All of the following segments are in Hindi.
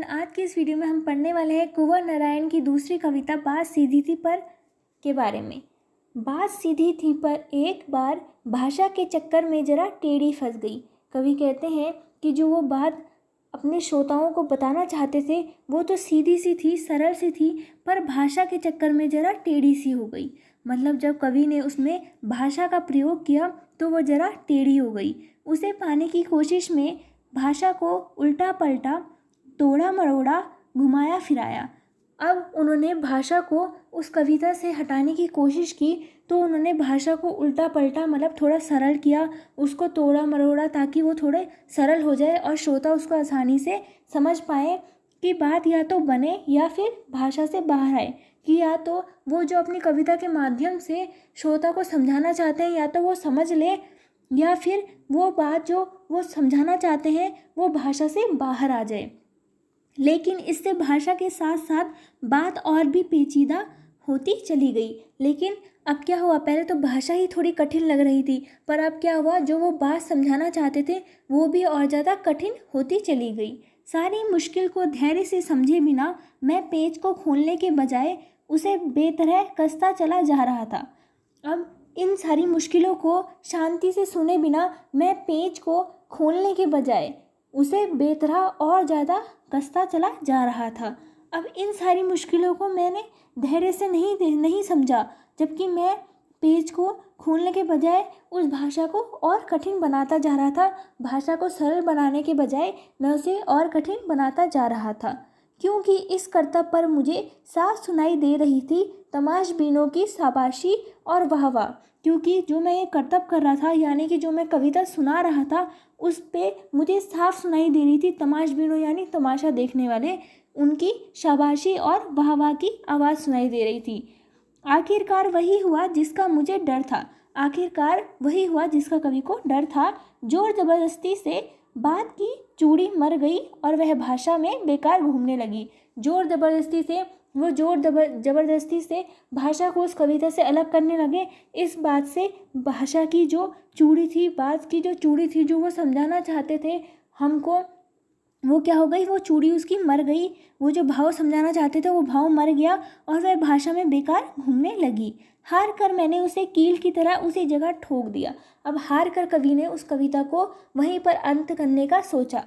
आज की इस वीडियो में हम पढ़ने वाले हैं कुंवर नारायण की दूसरी कविता बात सीधी थी पर के बारे में। बात सीधी थी पर एक बार भाषा के चक्कर में ज़रा टेढ़ी फंस गई। कवि कहते हैं कि जो वो बात अपने श्रोताओं को बताना चाहते थे वो तो सीधी सी थी, सरल सी थी, पर भाषा के चक्कर में ज़रा टेढ़ी सी हो गई। मतलब जब कवि ने उसमें भाषा का प्रयोग किया तो वो ज़रा टेढ़ी हो गई। उसे पाने की कोशिश में भाषा को उल्टा पलटा, तोड़ा मरोड़ा, घुमाया फिराया। अब उन्होंने भाषा को उस कविता से हटाने की कोशिश की तो उन्होंने भाषा को उल्टा पलटा, मतलब थोड़ा सरल किया, उसको तोड़ा मरोड़ा ताकि वो थोड़े सरल हो जाए और श्रोता उसको आसानी से समझ पाए कि बात या तो बने या फिर भाषा से बाहर आए, कि या तो वो जो अपनी कविता के माध्यम से श्रोता को समझाना चाहते हैं या तो वो समझ ले, या फिर वो बात जो वो समझाना चाहते हैं वो भाषा से बाहर आ जाए। लेकिन इससे भाषा के साथ साथ बात और भी पेचीदा होती चली गई। लेकिन अब क्या हुआ, पहले तो भाषा ही थोड़ी कठिन लग रही थी, पर अब क्या हुआ, जो वो बात समझाना चाहते थे वो भी और ज़्यादा कठिन होती चली गई। सारी मुश्किल को धैर्य से समझे बिना मैं पेज को खोलने के बजाय उसे बेतरह कसता चला जा रहा था। अब इन सारी मुश्किलों को शांति से सुने बिना मैं पेज को खोलने के बजाय उसे बेतरह और ज़्यादा कसता चला जा रहा था। अब इन सारी मुश्किलों को मैंने धैर्य से नहीं समझा, जबकि मैं पेज को खोलने के बजाय उस भाषा को और कठिन बनाता जा रहा था। भाषा को सरल बनाने के बजाय मैं उसे और कठिन बनाता जा रहा था, क्योंकि इस करतब पर मुझे साफ सुनाई दे रही थी तमाशबीनों की शाबाशी और वाहवाह। क्योंकि जो मैं ये करतब कर रहा था, यानी कि जो मैं कविता सुना रहा था, उस पे मुझे साफ सुनाई दे रही थी तमाशबीनों यानी तमाशा देखने वाले, उनकी शाबाशी और वाहवाह की आवाज़ सुनाई दे रही थी। आखिरकार वही हुआ जिसका मुझे डर था। आखिरकार वही हुआ जिसका कवि को डर था। जोर ज़बरदस्ती से बात की चूड़ी मर गई और वह भाषा में बेकार घूमने लगी। जोर ज़बरदस्ती से भाषा को उस कविता से अलग करने लगे। इस बात से भाषा की जो चूड़ी थी, बात की जो चूड़ी थी, जो वो समझाना चाहते थे हमको, वो क्या हो गई, वो चूड़ी उसकी मर गई। वो जो भाव समझाना चाहते थे वो भाव मर गया और वह भाषा में बेकार घूमने लगी। हार कर मैंने उसे कील की तरह उसी जगह ठोक दिया। अब हार कर कवि ने उस कविता को वहीं पर अंत करने का सोचा।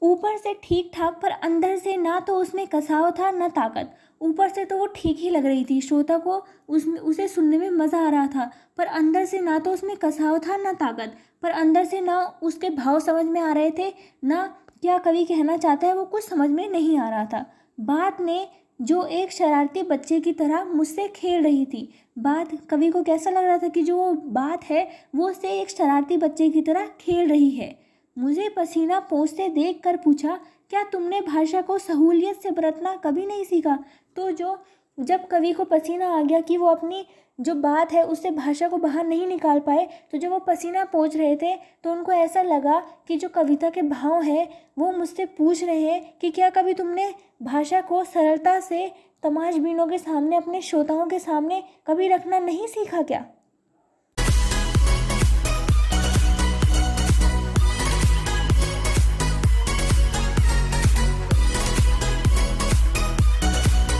ऊपर से ठीक ठाक, पर अंदर से ना तो उसमें कसाव था न ताकत। ऊपर से तो वो ठीक ही लग रही थी, श्रोता को उसे सुनने में मज़ा आ रहा था, पर अंदर से ना तो उसमें कसाव था न ताकत, पर अंदर से ना उसके भाव समझ में आ रहे थे, ना क्या कवि कहना चाहता है वो कुछ समझ में नहीं आ रहा था। बात ने जो एक शरारती बच्चे की तरह मुझसे खेल रही थी। बात, कवि को कैसा लग रहा था कि जो बात है वो उससे एक शरारती बच्चे की तरह खेल रही है। मुझे पसीना पोंछते देख कर पूछा, क्या तुमने भाषा को सहूलियत से बरतना कभी नहीं सीखा? तो जब कवि को पसीना आ गया कि वो अपनी जो बात है उससे भाषा को बाहर नहीं निकाल पाए, तो जब वो पसीना पोंछ रहे थे तो उनको ऐसा लगा कि जो कविता के भाव हैं वो मुझसे पूछ रहे हैं कि क्या कभी तुमने भाषा को सरलता से तमाशबीनों के सामने, अपने श्रोताओं के सामने कभी रखना नहीं सीखा क्या?